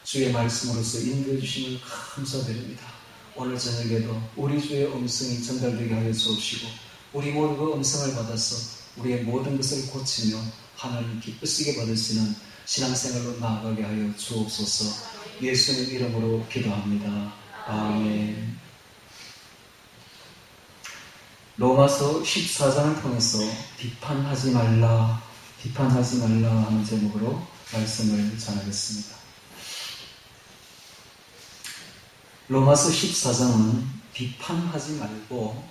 주의 말씀으로서 인도해 주심을 감사드립니다. 오늘 저녁에도 우리 주의 음성이 전달되게 하여 주옵시고 우리 모두 그 음성을 받아서 우리의 모든 것을 고치며 하나님 기쁘시게 받으시는 신앙생활로 나아가게 하여 주옵소서. 예수님 이름으로 기도합니다. 아멘. 로마서 14장을 통해서 비판하지 말라 하는 제목으로 말씀을 전하겠습니다. 로마서 14장은 비판하지 말고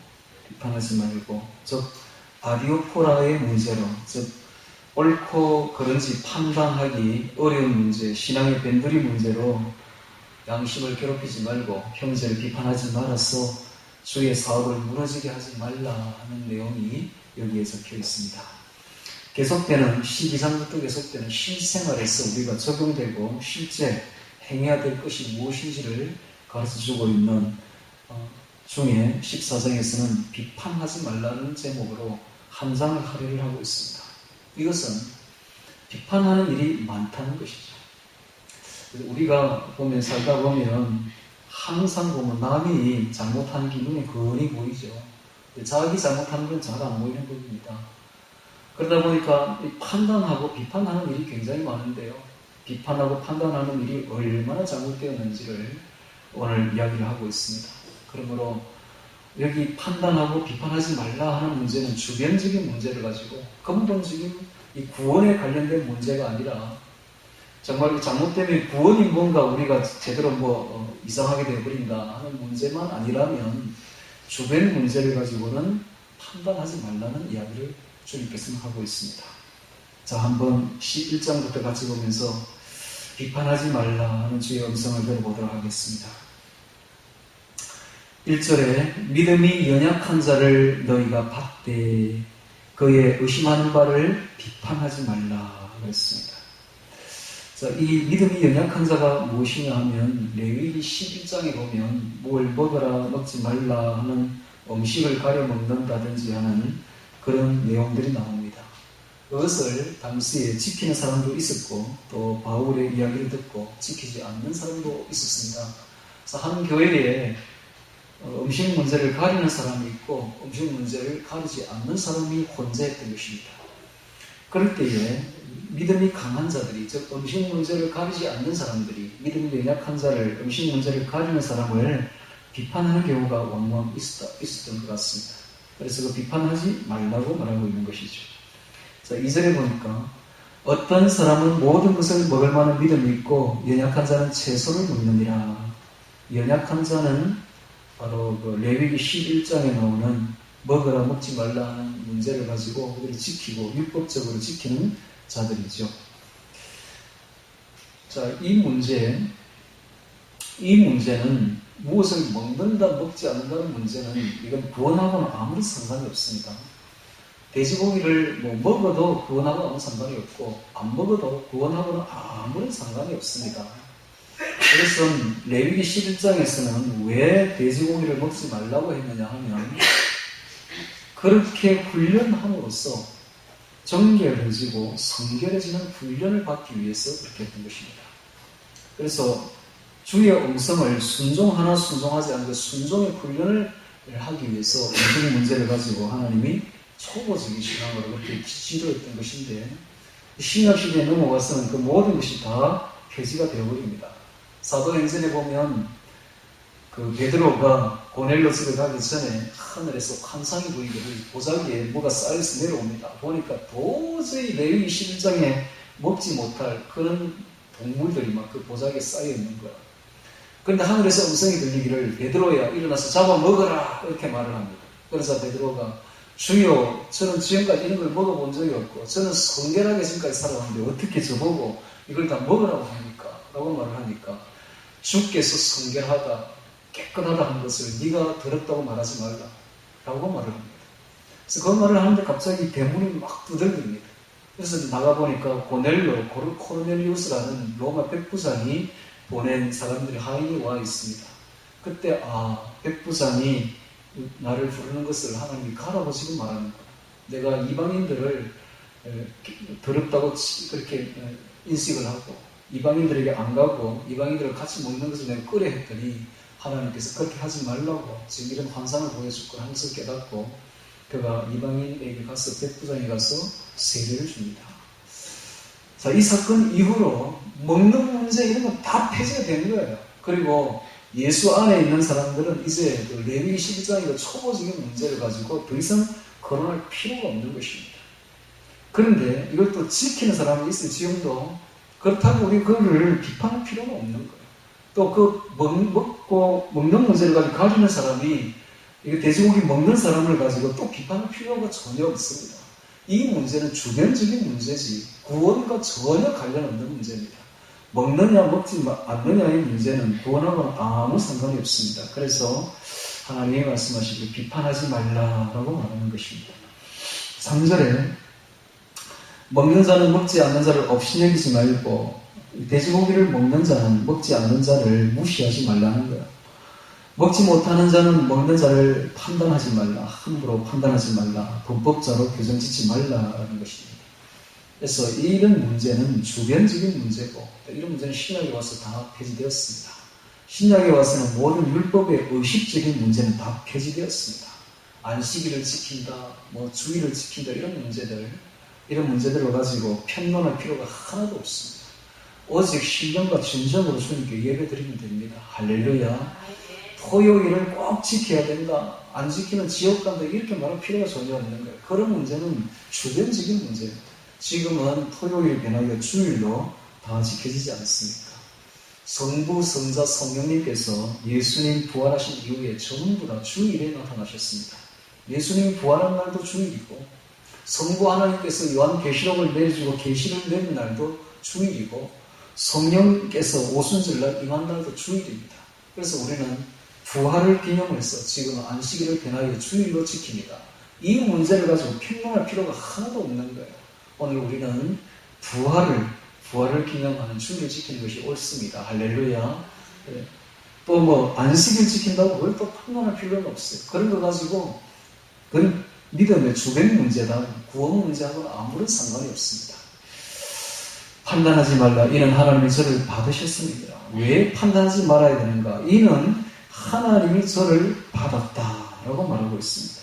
즉 아디오포라의 문제로, 즉 옳고 그른지 판단하기 어려운 문제, 신앙의 변두리 문제로 양심을 괴롭히지 말고 형제를 비판하지 말아서 주의 사업을 무너지게 하지 말라 하는 내용이 여기에 적혀 있습니다. 계속되는 12장부터 계속되는 실생활에서 우리가 적용되고 실제 행해야 될 것이 무엇인지를 가르쳐주고 있는 중에 14장에서는 비판하지 말라는 제목으로 한 장을 할애를 하고 있습니다. 이것은 비판하는 일이 많다는 것이죠. 우리가 살다 보면 항상 보면 남이 잘못하는 게 눈에 훤히 보이죠. 자기 잘못하는 건 잘 안 보이는 겁니다. 그러다 보니까 판단하고 비판하는 일이 굉장히 많은데요. 비판하고 판단하는 일이 얼마나 잘못되었는지를 오늘 이야기를 하고 있습니다. 그러므로 여기 판단하고 비판하지 말라 하는 문제는 주변적인 문제를 가지고 근본적인 이 구원에 관련된 문제가 아니라 정말 잘못되면 구원이 뭔가 우리가 제대로 이상하게 되어버린다 하는 문제만 아니라면 주변 문제를 가지고는 판단하지 말라는 이야기를 주님께서 하고 있습니다. 자, 한번 11장부터 같이 보면서 비판하지 말라 하는 주의 음성을 들어보도록 하겠습니다. 1절에 믿음이 연약한 자를 너희가 받되 그의 의심하는 바를 비판하지 말라 그랬습니다. 자, 이 믿음이 연약한 자가 무엇이냐 하면 레위기 11장에 보면 뭘 먹어라 먹지 말라 하는 음식을 가려 먹는다든지 하는 그런 내용들이 나옵니다. 그것을 당시에 지키는 사람도 있었고 또 바울의 이야기를 듣고 지키지 않는 사람도 있었습니다. 그래서 한 교회에 음식 문제를 가리는 사람이 있고 음식 문제를 가리지 않는 사람이 혼재했던 것입니다. 그럴 때에 믿음이 강한 자들이, 즉 음식 문제를 가리지 않는 사람들이 믿음이 연약한 자를, 음식 문제를 가리는 사람을 비판하는 경우가 왕왕 있었던 것 같습니다. 그래서 그 비판하지 말라고 말하고 있는 것이죠. 자, 2절에 보니까 어떤 사람은 모든 것을 먹을 만한 믿음이 있고 연약한 자는 채소를 먹느니라. 연약한 자는 바로 그 레위기 11장에 나오는 먹으라 먹지 말라 하는 문제를 가지고 그들을 지키고 율법적으로 지키는 자들이죠. 자, 이 문제는 무엇을 먹는다 먹지 않는다는 문제는 이건 구원하고는 아무리 상관이 없습니다. 돼지고기를 먹어도 구원하고는 아무 상관이 없고 안 먹어도 구원하고는 아무런 상관이 없습니다. 그래서 레위기 11장에서는 왜 돼지고기를 먹지 말라고 했느냐 하면 그렇게 훈련함으로써 정결해지고 성결해지는 훈련을 받기 위해서 그렇게 했던 것입니다. 그래서 주의 음성을 순종하지 않고 순종의 훈련을 하기 위해서 음식 문제를 가지고 하나님이 초보적인 신앙으로 그렇게 지도했던 것인데 신약시대에 넘어가서는 그 모든 것이 다 폐지가 되어버립니다. 사도행전에 보면 그 베드로가 고넬료 집에 가기 전에 하늘에서 환상이 보이기를 보자기에 뭐가 쌓여서 내려옵니다. 보니까 도저히 레위기 11장에 먹지 못할 그런 동물들이 막 그 보자기에 쌓여 있는 거야. 그런데 하늘에서 음성이 들리기를 베드로야 일어나서 잡아 먹어라 이렇게 말을 합니다. 그래서 베드로가 주여 저는 지금까지 이런 걸 먹어본 적이 없고 저는 성결하게 지금까지 살아왔는데 어떻게 저보고 이걸 다 먹으라고 합니까? 라고 말을 하니까 주께서 성결하다 깨끗하다 하는 것을 네가 들었다고 말하지 말라 라고 말을 합니다. 그래서 그 말을 하는데 갑자기 대문이 막 두들깁니다. 그래서 나가보니까 코르넬리우스라는 로마 백부장이 보낸 사람들이 하인이 와 있습니다. 그때 백부장이 나를 부르는 것을 하나님이 가라고 지금 말하는 거야. 내가 이방인들을 더럽다고 그렇게 인식을 하고 이방인들에게 안 가고 이방인들을 같이 먹는 것을 내가 끄려 했더니 하나님께서 그렇게 하지 말라고 지금 이런 환상을 보여줄 걸 하면서 깨닫고 그가 이방인에게 가서 백부장에 가서 세례를 줍니다. 자, 이 사건 이후로 먹는 문제 이런 건 다 폐지가 된 거예요. 그리고 예수 안에 있는 사람들은 이제 그 레위기 11장의 초보적인 문제를 가지고 더 이상 거론할 필요가 없는 것입니다. 그런데 이걸 또 지키는 사람이 있어요. 지금도. 그렇다고 우리 그거를 비판할 필요는 없는 거예요. 또 그 먹는 문제를 가지고 가리는 사람이 이게 돼지고기 먹는 사람을 가지고 또 비판할 필요가 전혀 없습니다. 이 문제는 주변적인 문제지 구원과 전혀 관련 없는 문제입니다. 먹느냐 먹지 않느냐의 문제는 구원하고는 아무 상관이 없습니다. 그래서 하나님이 말씀하시기를 비판하지 말라라고 말하는 것입니다. 3절에 먹는 자는 먹지 않는 자를 없이 여기지 말고 돼지고기를 먹는 자는 먹지 않는 자를 무시하지 말라는 거예요. 먹지 못하는 자는 먹는 자를 판단하지 말라. 함부로 판단하지 말라. 범법자로 규정짓지 말라라는 것입니다. 그래서 이런 문제는 주변적인 문제고 이런 문제는 신약에 와서 다 폐지되었습니다. 신약에 와서는 모든 율법의 의식적인 문제는 다 폐지되었습니다. 안식일을 지킨다, 주의를 지킨다 이런 문제들을 가지고 평론할 필요가 하나도 없습니다. 오직 신령과 진정으로 주님께 예배드리면 됩니다. 할렐루야. 토요일을 꼭 지켜야 된다. 안 지키면 지옥 간다. 이렇게 말할 필요가 전혀 없는 거예요. 그런 문제는 주변적인 문제입니다. 지금은 토요일 변하여 주일로 다 지켜지지 않습니까? 성부, 성자, 성령님께서 예수님 부활하신 이후에 전부 다 주일에 나타나셨습니다. 예수님이 부활한 날도 주일이고 성부 하나님께서 요한계시록을 내려주고 계시를 내는 날도 주일이고 성령께서 오순절날 임한 날도 주일입니다. 그래서 우리는 부활을 기념해서 지금 안식일을 변하여 주일로 지킵니다. 이 문제를 가지고 평론할 필요가 하나도 없는 거예요. 오늘 우리는 부활을 기념하는 주일을 지키는 것이 옳습니다. 할렐루야. 또 안식일 지킨다고 그걸 또 평론할 필요는 없어요. 그런 거 가지고 그건 믿음의 주변 문제다. 구원 문제하고는 아무런 상관이 없습니다. 판단하지 말라. 이는 하나님이 저를 받으셨습니다. 왜 판단하지 말아야 되는가? 이는 하나님이 저를 받았다라고 말하고 있습니다.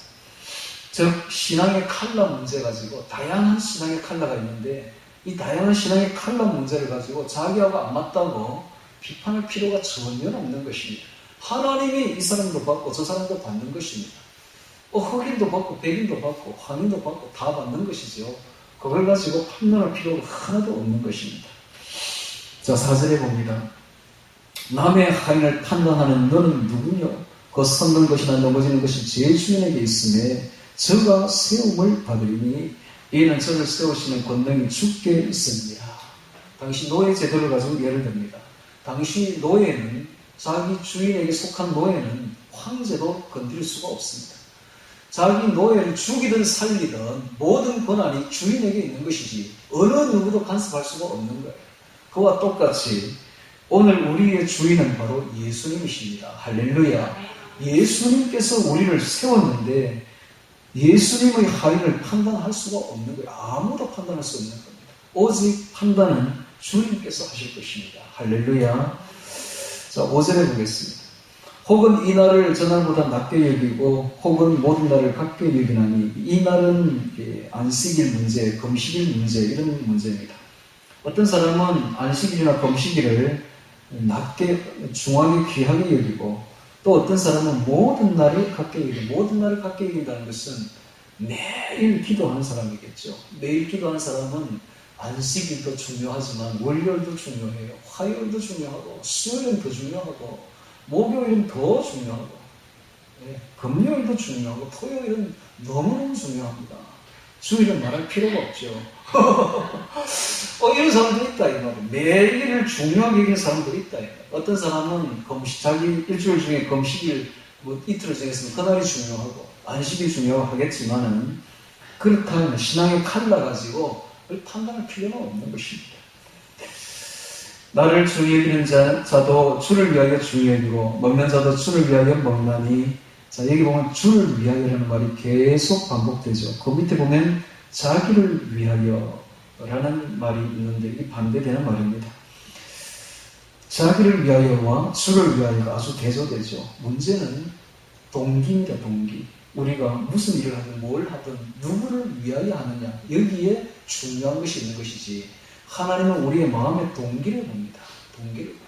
즉 신앙의 칼라 문제 가지고 다양한 신앙의 칼라가 있는데 이 다양한 신앙의 칼라 문제를 가지고 자기하고 안 맞다고 비판할 필요가 전혀 없는 것입니다. 하나님이 이 사람도 받고 저 사람도 받는 것입니다. 흑인도 받고 백인도 받고 황인도 받고 다 받는 것이죠. 그걸 가지고 판단할 필요가 하나도 없는 것입니다. 자, 4절에 봅니다. 남의 하인을 판단하는 너는 누구냐? 그 섰는 것이나 넘어지는 것이 제 주인에게 있음에 저가 세움을 받으리니 이는 저를 세우시는 권능이 주께 있습니다. 당시 노예 제도를 가지고 예를 듭니다. 당시 노예는 자기 주인에게 속한 노예는 황제도 건드릴 수가 없습니다. 자기 노예를 죽이든 살리든 모든 권한이 주인에게 있는 것이지 어느 누구도 간섭할 수가 없는 거예요. 그와 똑같이 오늘 우리의 주인은 바로 예수님이십니다. 할렐루야. 예수님께서 우리를 세웠는데 예수님의 하인을 판단할 수가 없는 거예요. 아무도 판단할 수 없는 겁니다. 오직 판단은 주님께서 하실 것입니다. 할렐루야. 자, 5절에 보겠습니다. 혹은 이 날을 저날보다 낮게 여기고 혹은 모든 날을 같게 여기나니 이 날은 안식일 문제, 금식일 문제 이런 문제입니다. 어떤 사람은 안식일이나 금식일을 낮게 중하게 귀하게 여기고 또 어떤 사람은 모든 날을 같게 여기고 모든 날을 같게 여긴다는 것은 매일 기도하는 사람이겠죠. 매일 기도하는 사람은 안식일도 중요하지만 월요일도 중요해요. 화요일도 중요하고 수요일은 더 중요하고 목요일은 더 중요하고 금요일도 중요하고 토요일은 너무너무 중요합니다. 주일은 말할 필요가 없죠. 이런 사람들이 있다 이 말이에요. 매일을 중요하게 여기는 사람들이 있다 이 말이에요. 어떤 사람은 자기 일주일 중에 금식일 이틀을 정했으면 그날이 중요하고 안식이 중요하겠지만은 그렇다면 신앙의 칼라 가지고 그걸 판단할 필요는 없는 것입니다. 나를 주의 여기는 자도 주를 위하여 주의 여기고 먹는 자도 주를 위하여 먹나니 자, 여기 보면 주를 위하여라는 말이 계속 반복되죠. 그 밑에 보면 자기를 위하여라는 말이 있는데 이 반대되는 말입니다. 자기를 위하여와 주를 위하여가 아주 대조되죠. 문제는 동기입니다. 동기. 우리가 무슨 일을 하든 뭘 하든 누구를 위하여 하느냐, 여기에 중요한 것이 있는 것이지, 하나님은 우리의 마음의 동기를 봅니다. 동기를 봐요.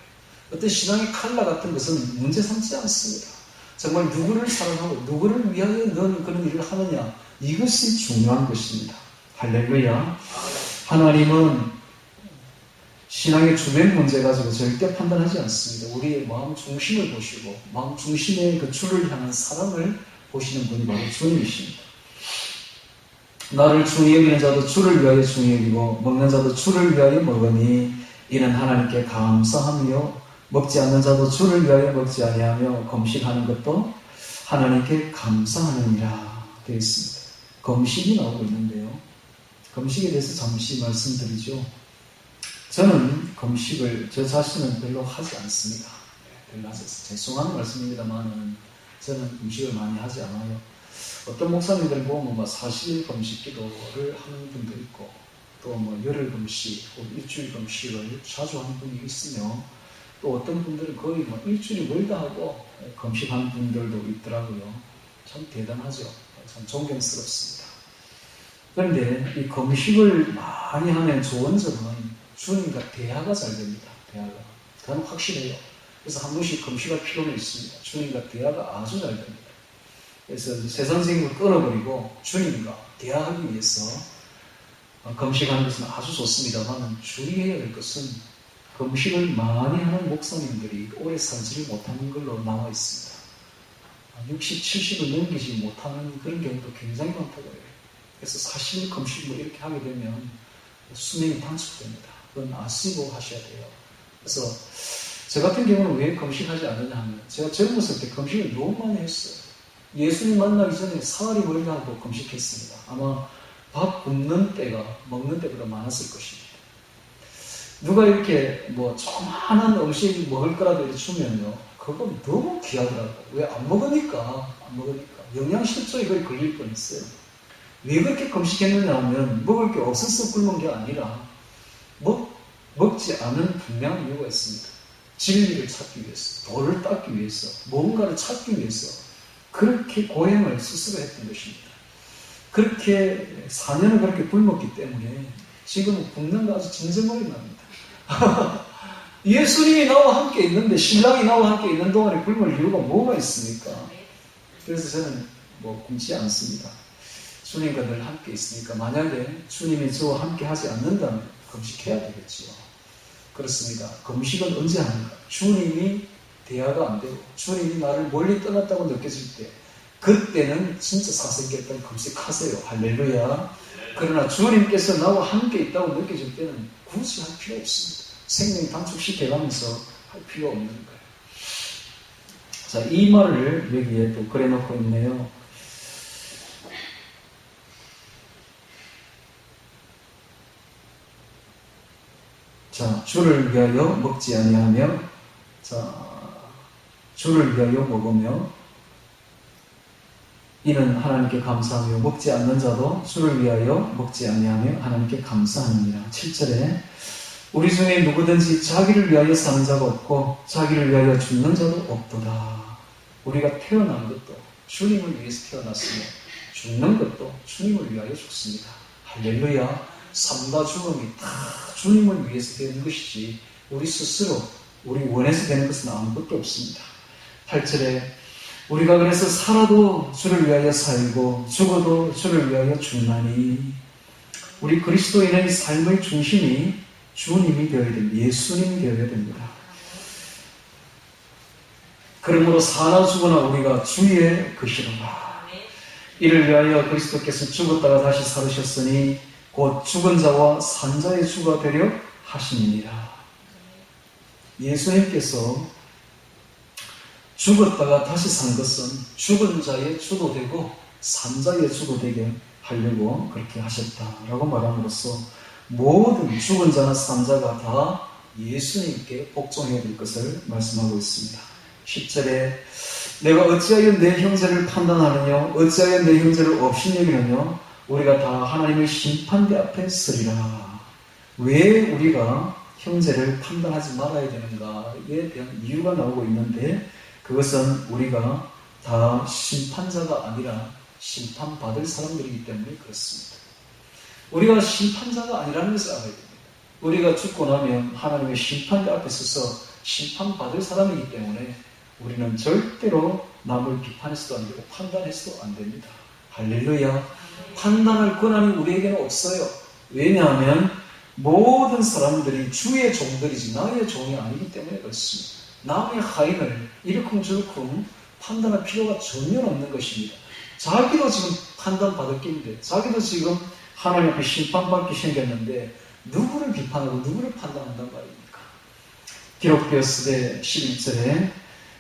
어떤 신앙의 칼라 같은 것은 문제 삼지 않습니다. 정말 누구를 사랑하고 누구를 위하여 너는 그런 일을 하느냐, 이것이 중요한 것입니다. 할렐루야. 하나님은 신앙의 주변 문제 가지고 절대 판단하지 않습니다. 우리의 마음 중심을 보시고 마음 중심의 그 주를 향한 사랑을 보시는 분이 바로 주님이십니다. 나를 중히 여기는 자도 주를 위하여 중히 여기고 먹는 자도 주를 위하여 먹으니 이는 하나님께 감사하며 먹지 않는 자도 주를 위하여 먹지 아니하며 금식하는 것도 하나님께 감사하느니라 되어 있습니다. 금식이 나오고 있는데요. 금식에 대해서 잠시 말씀드리죠. 저는 금식을 저 자신은 별로 하지 않습니다. 별로 하지 않습니다. 죄송한 말씀입니다만 저는 금식을 많이 하지 않아요. 어떤 목사님들 보면 40일 금식 기도를 하는 분도 있고 또 열흘 금식, 일주일 금식을 자주 하는 분이 있으며 또 어떤 분들은 거의 일주일이 멀다 하고 금식하는 분들도 있더라고요. 참 대단하죠. 참 존경스럽습니다. 그런데 이 금식을 많이 하면 좋은 점은 주님과 대화가 잘 됩니다. 대화가. 저는 확실해요. 그래서 한 번씩 금식할 필요는 있습니다. 주님과 대화가 아주 잘 됩니다. 그래서 세상적인 걸 끊어버리고 주님과 대화하기 위해서 금식하는 것은 아주 좋습니다만 주의해야 할 것은 금식을 많이 하는 목사님들이 오래 살지를 못하는 걸로 나와 있습니다. 60, 70을 넘기지 못하는 그런 경우도 굉장히 많다고 해요. 그래서 40일 금식 이렇게 하게 되면 수명이 단축됩니다. 그건 아시고 하셔야 돼요. 그래서 저 같은 경우는 왜 금식하지 않느냐 하면 제가 젊었을 때 금식을 너무 많이 했어요. 예수님 만나기 전에 사흘이 멀다 하고 금식했습니다. 아마 밥 굶는 때가 먹는 때보다 많았을 것입니다. 누가 이렇게 조그마한 음식 먹을 거라도 이렇게 주면요, 그건 너무 귀하더라고요. 왜 안 먹으니까 영양실조에 거의 걸릴 뻔했어요. 왜 그렇게 금식했느냐 하면 먹을 게 없어서 굶은 게 아니라 먹지 않은 분명한 이유가 있습니다. 진리를 찾기 위해서, 도를 닦기 위해서, 뭔가를 찾기 위해서 그렇게 고행을 스스로 했던 것입니다. 그렇게 4년을 그렇게 굶었기 때문에 지금은 굶는 거 아주 진정머리 납니다. 예수님이 나와 함께 있는데, 신랑이 나와 함께 있는 동안에 굶을 이유가 뭐가 있습니까? 그래서 저는 굶지 않습니다. 주님과 늘 함께 있으니까 만약에 주님이 저와 함께 하지 않는다면 금식해야 되겠지요. 그렇습니다. 금식은 언제 합니까? 주님이 대화가 안 되고 주님이 나를 멀리 떠났다고 느껴질 때, 그때는 진짜 사생겠다고 금식하세요. 할렐루야. 그러나 주님께서 나와 함께 있다고 느껴질 때는 굳이 할 필요 없습니다. 생명 단축시켜가면서 할 필요 없는 거예요. 자, 이 말을 여기에 또 그려놓고 있네요. 자, 주를 위하여 먹지 아니하며, 주를 위하여 먹으며, 이는 하나님께 감사하며 먹지 않는 자도 주를 위하여 먹지 아니하며 하나님께 감사하느니라. 7절에 우리 중에 누구든지 자기를 위하여 사는 자가 없고 자기를 위하여 죽는 자도 없도다. 우리가 태어난 것도 주님을 위해서 태어났으며 죽는 것도 주님을 위하여 죽습니다. 할렐루야. 삶과 죽음이 다 주님을 위해서 되는 것이지 우리 스스로 우리 원해서 되는 것은 아무것도 없습니다. 8절에 우리가 그래서 살아도 주를 위하여 살고 죽어도 주를 위하여 죽나니, 우리 그리스도인의 삶의 중심이 주님이 되어야 됩니다. 예수님이 되어야 됩니다. 그러므로 사나 죽으나 우리가 주의 것이로라. 이를 위하여 그리스도께서 죽었다가 다시 살으셨으니 곧 죽은 자와 산 자의 주가 되려 하시니라. 예수님께서 죽었다가 다시 산 것은 죽은 자의 주도 되고 산 자의 주도 되게 하려고 그렇게 하셨다라고 말함으로써 모든 죽은 자나 산 자가 다 예수님께 복종해야 될 것을 말씀하고 있습니다. 10절에 내가 어찌하여 내 형제를 판단하느냐 어찌하여 내 형제를 업신여기느냐 우리가 다 하나님의 심판대 앞에 서리라. 왜 우리가 형제를 판단하지 말아야 되는가에 대한 이유가 나오고 있는데, 그것은 우리가 다 심판자가 아니라 심판받을 사람들이기 때문에 그렇습니다. 우리가 심판자가 아니라는 것을 알아야 됩니다. 우리가 죽고 나면 하나님의 심판대 앞에 서서 심판받을 사람이기 때문에 우리는 절대로 남을 비판해서도 안 되고 판단해서도 안 됩니다. 할렐루야. 판단할 권한이 우리에게는 없어요. 왜냐하면 모든 사람들이 주의 종들이지 나의 종이 아니기 때문에 그렇습니다. 남의 하인을 이러쿵저러쿵 판단할 필요가 전혀 없는 것입니다. 자기도 지금 판단받을 낀데, 자기도 지금 하나님 앞에 심판받기 생겼는데 누구를 비판하고 누구를 판단한단 말입니까? 기록되었으되 11절에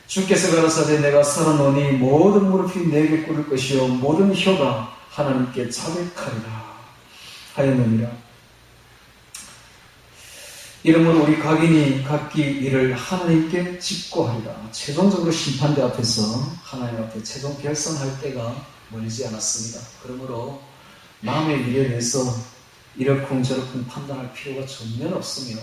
주께서 가라사대 내가 살아노니 모든 무릎이 내게 꿇을 것이요 모든 혀가 하나님께 자백하리라 하였느니라. 이러므로 우리 각인이 각기 이를 하나님께 직고하리라. 최종적으로 심판대 앞에서 하나님 앞에 최종 결산할 때가 멀지 않았습니다. 그러므로 남의 일에 대해서 이러쿵저러쿵 판단할 필요가 전혀 없으며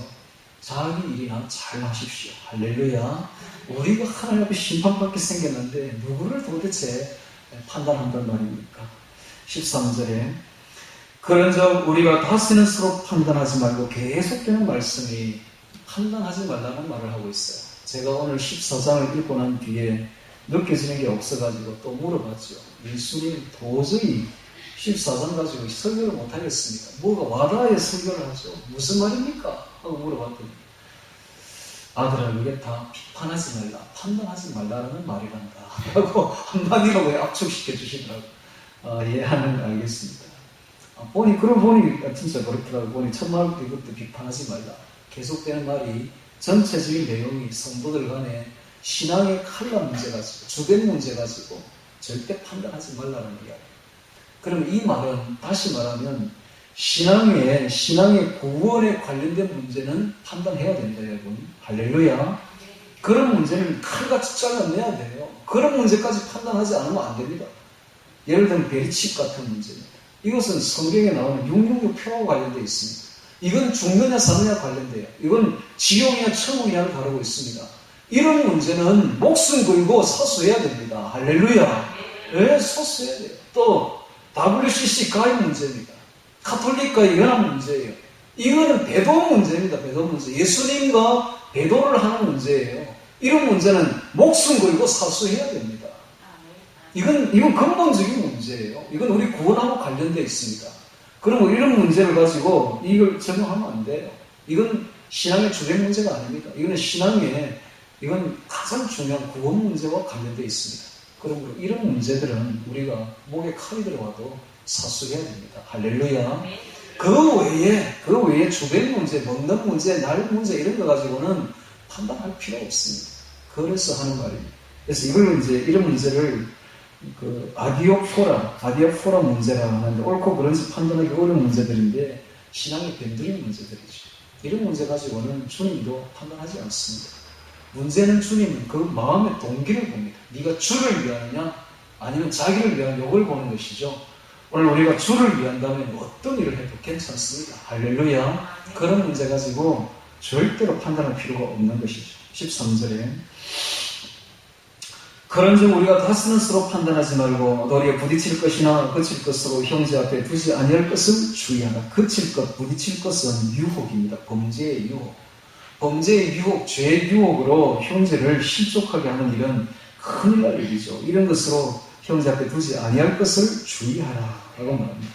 자기 일이나 잘 하십시오. 할렐루야. 우리가 하나님 앞에 심판받게 생겼는데 누구를 도대체 판단한단 말입니까? 13절에 그런즉 우리가 다시는 서로 판단하지 말고, 계속되는 말씀이 판단하지 말라는 말을 하고 있어요. 제가 오늘 14장을 읽고 난 뒤에 느껴지는 게 없어가지고 또 물어봤죠. 예수님 도저히 14장 가지고 설교를 못하겠습니까? 뭐가 와닿아야 설교를 하죠. 무슨 말입니까? 하고 물어봤더니 아들아 이게 다 비판하지 말라, 판단하지 말라는 말이란다 하고 한마디로 왜 압축시켜 주시더라고요. 예, 하는 걸 알겠습니다. 그러고 보니 진짜 그렇더라고요. 보니 첫 말부터 이것도 비판하지 말라. 계속되는 말이 전체적인 내용이 성도들 간에 신앙의 칼라 문제 가지고, 주된 문제 가지고 절대 판단하지 말라는 이야기. 그럼 이 말은 다시 말하면 신앙의 구원에 관련된 문제는 판단해야 된다, 여러분. 할렐루야. 그런 문제는 칼같이 잘라내야 돼요. 그런 문제까지 판단하지 않으면 안 됩니다. 예를 들면 베리칩 같은 문제입니다. 이것은 성경에 나오는 666 표와 관련되어 있습니다. 이건 죽느냐 사느냐 관련돼요. 이건 지옥이냐 천국이냐를 다루고 있습니다. 이런 문제는 목숨 걸고 사수해야 됩니다. 할렐루야. 왜 사수해야 돼요? 또 WCC 가입 문제입니다. 카톨릭과의 연합 문제예요. 이거는 배도 문제입니다. 배도 문제. 예수님과 배도를 하는 문제예요. 이런 문제는 목숨 걸고 사수해야 됩니다. 이건 근본적인 문제예요. 이건 우리 구원하고 관련되어 있습니다. 그러면 이런 문제를 가지고 이걸 적용하면 안 돼요. 이건 신앙의 주된 문제가 아닙니다. 이건 가장 중요한 구원 문제와 관련되어 있습니다. 그러므로 이런 문제들은 우리가 목에 칼이 들어와도 사수해야 됩니다. 할렐루야. 그 외에 주된 문제, 먹는 문제, 날 문제 이런 거 가지고는 판단할 필요 없습니다. 그래서 하는 말입니다. 그래서 이런 문제를 아디오포라 문제라 하는데, 옳고 그른지 판단하기 어려운 문제들인데 신앙의 변두리 문제들이죠. 이런 문제 가지고는 주님도 판단하지 않습니다. 문제는 주님은 그 마음의 동기를 봅니다. 네가 주를 위하느냐 아니면 자기를 위하느냐, 이걸 보는 것이죠. 오늘 우리가 주를 위한다면 어떤 일을 해도 괜찮습니다. 할렐루야. 그런 문제 가지고 절대로 판단할 필요가 없는 것이죠. 13절에 그런즉 우리가 다시는 서로 판단하지 말고 도리어 부딪힐 것이나 그칠 것으로 형제 앞에 두지 아니할 것을 주의하라. 그칠 것, 부딪힐 것은 유혹입니다. 범죄의 유혹. 범죄의 유혹, 죄의 유혹으로 형제를 실족하게 하는 일은 큰일 날 일이죠. 이런 것으로 형제 앞에 두지 아니할 것을 주의하라 라고 말합니다.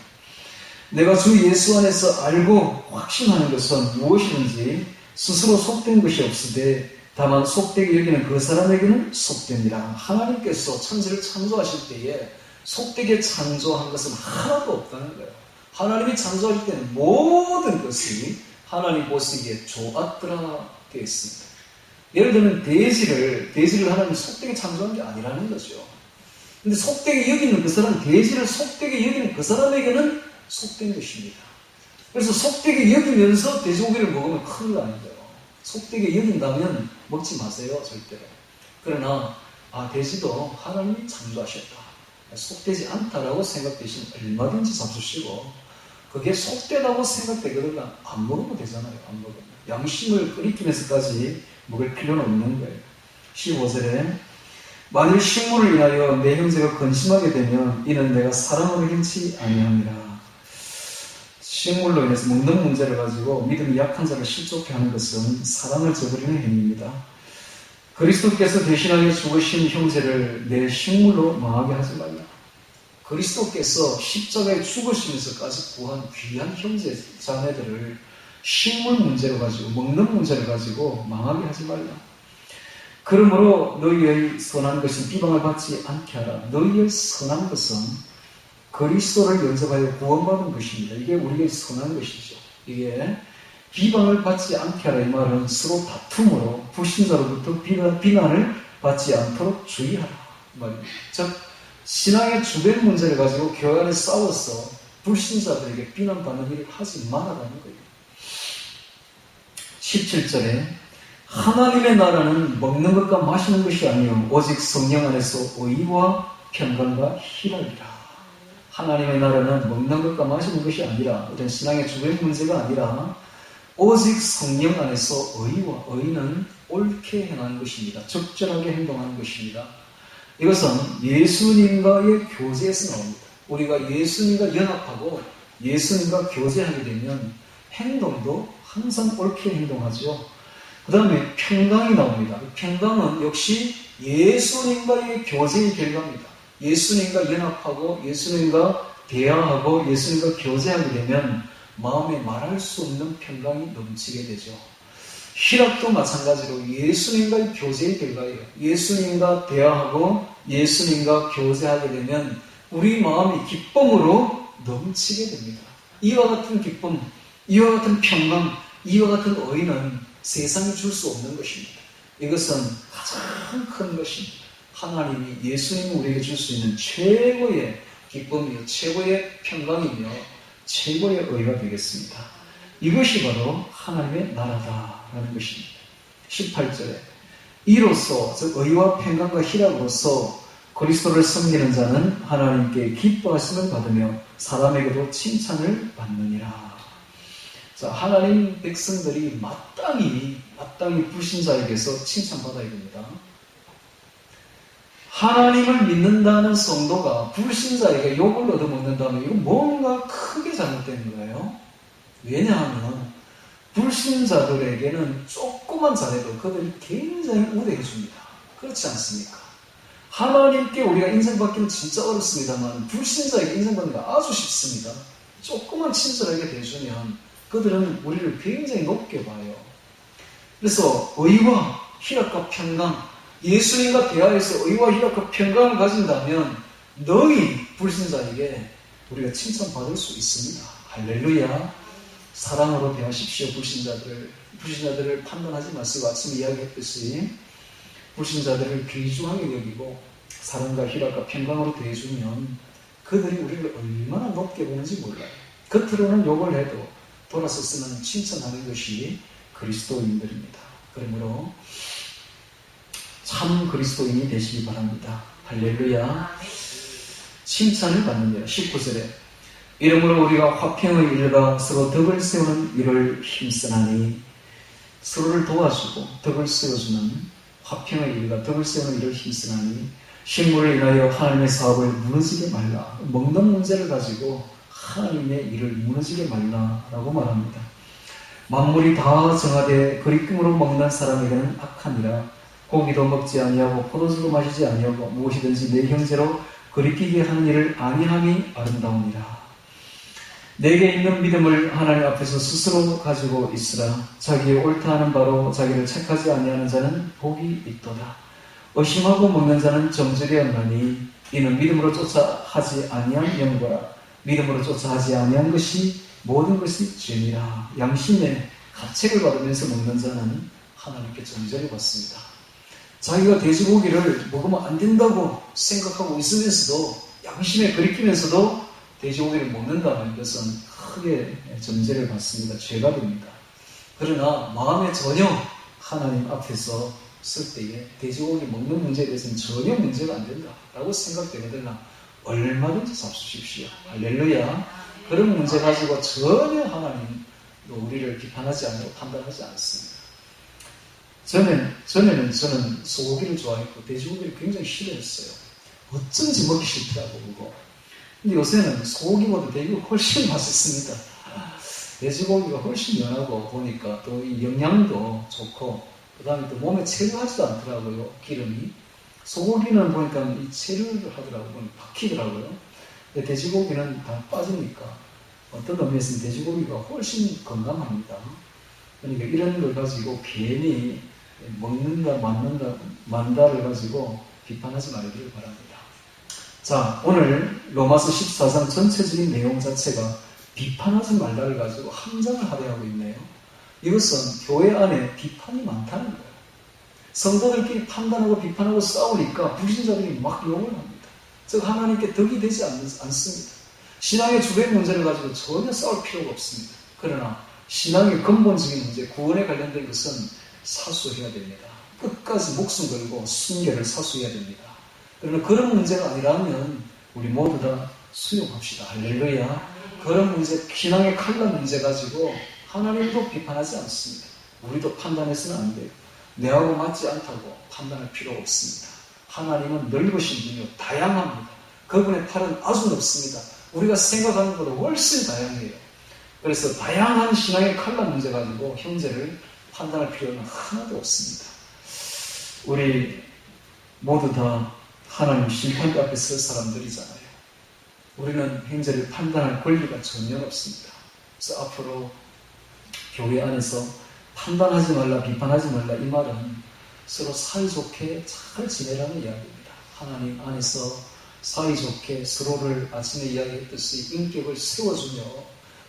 내가 주 예수 안에서 알고 확신하는 것은 무엇이든지 스스로 속된 것이 없으되 다만 속되게 여기는 그 사람에게는 속됩니다. 하나님께서 천지를 창조하실 때에 속되게 창조한 것은 하나도 없다는 거예요. 하나님이 창조할 때는 모든 것이 하나님 보시기에 좋았더라 되어 있습니다. 예를 들면 돼지를 하나님이 속되게 창조한 게 아니라는 거죠. 근데 속되게 여기는 그 사람, 돼지를 속되게 여기는 그 사람에게는 속된 것입니다. 그래서 속되게 여기면서 돼지고기를 먹으면 큰일 나는 거예요. 속되게 여긴다면 먹지 마세요, 절대로. 그러나 돼지도 하나님이 창조하셨다, 속되지 않다라고 생각되시면 얼마든지 잡수시고, 그게 속되다고 생각되거든 안 먹으면 되잖아요. 안 먹으면. 양심을 끓이면서까지 먹을 필요는 없는 거예요. 15절에 만일 식물을 인하여 내 형제가 근심하게 되면 이는 내가 사랑으로 행치 아니함이라. 식물로 인해서 먹는 문제를 가지고 믿음이 약한 자를 실족해 하는 것은 사랑을 저버리는 행위입니다. 그리스도께서 대신하여 죽으신 형제를 내 식물로 망하게 하지 말라. 그리스도께서 십자가에 죽으시면서까지 구한 귀한 형제 자매들을 식물 문제로 가지고 먹는 문제를 가지고 망하게 하지 말라. 그러므로 너희의 선한 것이 비방을 받지 않게 하라. 너희의 선한 것은 그리스도를 영접하여 구원받은 것입니다. 이게 우리의 선한 것이죠. 이게 비방을 받지 않게 하라. 이 말은 서로 다툼으로 불신자로부터 비난을 받지 않도록 주의하라. 이 말입니다. 즉 신앙의 주된 문제를 가지고 교회 안에 싸워서 불신자들에게 비난받는 일을 하지 말아라는 거예요. 17절에 하나님의 나라는 먹는 것과 마시는 것이 아니요 오직 성령 안에서 의와 평강과 희락이라. 하나님의 나라는 먹는 것과 마시는 것이 아니라 어떤 신앙의 주된 문제가 아니라 오직 성령 안에서 의와 의는 옳게 행하는 것입니다. 적절하게 행동하는 것입니다. 이것은 예수님과의 교제에서 나옵니다. 우리가 예수님과 연합하고 예수님과 교제하게 되면 행동도 항상 옳게 행동하죠. 그 다음에 평강이 나옵니다. 평강은 역시 예수님과의 교제의 결과입니다. 예수님과 연합하고 예수님과 대화하고 예수님과 교제하게 되면 마음에 말할 수 없는 평강이 넘치게 되죠. 희락도 마찬가지로 예수님과의 교제의 결과예요. 예수님과 대화하고 예수님과 교제하게 되면 우리 마음이 기쁨으로 넘치게 됩니다. 이와 같은 기쁨, 이와 같은 평강, 이와 같은 의는 세상이 줄 수 없는 것입니다. 이것은 가장 큰 것입니다. 하나님이 예수님이 우리에게 줄 수 있는 최고의 기쁨이요 최고의 평강이며 최고의 의가 되겠습니다. 이것이 바로 하나님의 나라다라는 것입니다. 18절에 이로써 즉 의와 평강과 희락으로서 그리스도를 섬기는 자는 하나님께 기뻐하심을 받으며 사람에게도 칭찬을 받느니라. 자, 하나님 백성들이 마땅히 불신자에게서 칭찬받아야 됩니다. 하나님을 믿는다는 성도가 불신자에게 욕을 얻어먹는다면 이건 뭔가 크게 잘못된 거예요. 왜냐하면 불신자들에게는 조금만 잘해도 그들이 굉장히 우대해 줍니다. 그렇지 않습니까? 하나님께 우리가 인정받기는 진짜 어렵습니다만 불신자에게 인정받는 게 아주 쉽습니다. 조금만 친절하게 대주면 그들은 우리를 굉장히 높게 봐요. 그래서 의와 희락과 평강, 예수님과 대화해서 의와 희락과 평강을 가진다면 너희 불신자에게 우리가 칭찬받을 수 있습니다. 할렐루야. 사랑으로 대하십시오. 불신자들을 판단하지 마시고 아침에 이야기했듯이 불신자들을 귀중하게 여기고 사랑과 희락과 평강으로 대해주면 그들이 우리를 얼마나 높게 보는지 몰라요. 겉으로는 욕을 해도 돌아서 쓰는 칭찬하는 것이 그리스도인들입니다. 그러므로 참 그리스도인이 되시기 바랍니다. 할렐루야. 칭찬을 받는다. 19절에 이러므로 우리가 화평의 일과 서로 덕을 세우는 일을 힘쓰나니 서로를 도와주고 덕을 세워주는 화평의 일과 덕을 세우는 일을 힘쓰나니 식물을 인하여 하나님의 사업을 무너지게 말라. 먹는 문제를 가지고 하나님의 일을 무너지게 말라라고 말합니다. 만물이 다 정하되 그리낌으로 먹는 사람에게는 악하니라. 고기도 먹지 아니하고 포도주도 마시지 아니하고 무엇이든지 내 형제로 그리끼게 하는 일을 아니함이 아름다우니라. 내게 있는 믿음을 하나님 앞에서 스스로 가지고 있으라. 자기의 옳다 하는 바로 자기를 책하지 아니하는 자는 복이 있도다. 의심하고 먹는 자는 정죄되었나니 이는 믿음으로 쫓아 하지 아니한 영거라. 믿음으로 쫓아 하지 아니한 것이 모든 것이 죄니라. 양심의 가책을 받으면서 먹는 자는 하나님께 정죄를 받습니다. 자기가 돼지고기를 먹으면 안 된다고 생각하고 있으면서도 양심에 그리키면서도 돼지고기를 먹는다는 것은 크게 정죄를 받습니다. 죄가 됩니다. 그러나 마음에 전혀 하나님 앞에서 쓸 때에 돼지고기 먹는 문제에 대해서는 전혀 문제가 안 된다라고 생각되거든요. 얼마든지 잡수십시오. 할렐루야. 그런 문제 가지고 전혀 하나님 또 우리를 비판하지 않고 판단하지 않습니다. 전에는 저는 소고기를 좋아했고 돼지고기를 굉장히 싫어했어요. 어쩐지 먹기 싫더라고 그거. 근데 요새는 소고기보다 돼지고기가 훨씬 맛있습니다. 돼지고기가 훨씬 연하고 보니까 또 이 영양도 좋고 그 다음에 또 몸에 체류하지도 않더라고요. 기름이. 소고기는 보니까 이 체류를 하더라고요. 박히더라고요. 근데 돼지고기는 다 빠지니까 어떤 의미에서는 돼지고기가 훨씬 건강합니다. 그러니까 이런 걸 가지고 괜히 먹는다, 만다를 가지고 비판하지 말기를 바랍니다. 자, 오늘 로마서 14장 전체적인 내용 자체가 비판하지 말라를 가지고 함정을 하대하고 있네요. 이것은 교회 안에 비판이 많다는 거예요. 성도들끼리 판단하고 비판하고 싸우니까 불신자들이 막 욕을 합니다. 즉 하나님께 덕이 되지 않습니다. 신앙의 주된 문제를 가지고 전혀 싸울 필요가 없습니다. 그러나 신앙의 근본적인 문제, 구원에 관련된 것은 사수해야 됩니다. 끝까지 목숨 걸고 순결을 사수해야 됩니다. 그러나 그런 문제가 아니라면 우리 모두 다 수용합시다. 할렐루야. 그런 문제, 신앙의 칼날 문제 가지고 하나님도 비판하지 않습니다. 우리도 판단해서는 안 돼요. 내하고 맞지 않다고 판단할 필요가 없습니다. 하나님은 넓으신 분이요 다양합니다. 그분의 팔은 아주 넓습니다. 우리가 생각하는 것보다 훨씬 다양해요. 그래서 다양한 신앙의 칼날 문제 가지고 형제를 판단할 필요는 하나도 없습니다. 우리 모두 다 하나님 심판대 앞에 설 사람들이잖아요. 우리는 형제를 판단할 권리가 전혀 없습니다. 그래서 앞으로 교회 안에서 판단하지 말라, 비판하지 말라 이 말은 서로 사이좋게 잘 지내라는 이야기입니다. 하나님 안에서 사이좋게 서로를 아침에 이야기했듯이 인격을 세워주며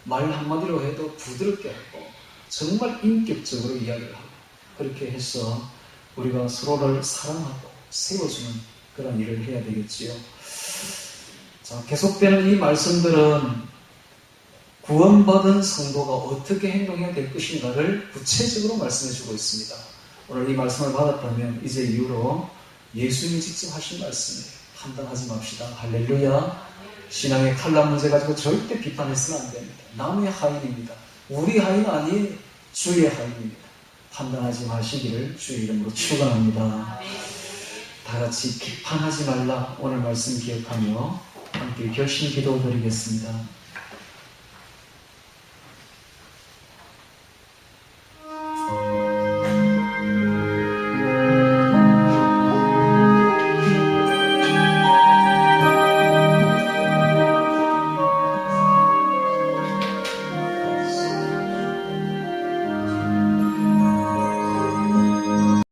말 한마디로 해도 부드럽게 하고 정말 인격적으로 이야기를 하고 그렇게 해서 우리가 서로를 사랑하고 세워주는 그런 일을 해야 되겠지요. 자, 계속되는 이 말씀들은 구원받은 성도가 어떻게 행동해야 될 것인가를 구체적으로 말씀해주고 있습니다. 오늘 이 말씀을 받았다면 이제 이후로 예수님이 직접 하신 말씀이에요. 판단하지 맙시다. 할렐루야. 신앙의 칼날 문제 가지고 절대 비판해서는 안 됩니다. 남의 하인입니다. 우리 하인 아닌 주의 하인입니다. 판단하지 마시기를 주의 이름으로 축원합니다. 다 같이 비판하지 말라 오늘 말씀 기억하며 함께 결심 기도 드리겠습니다.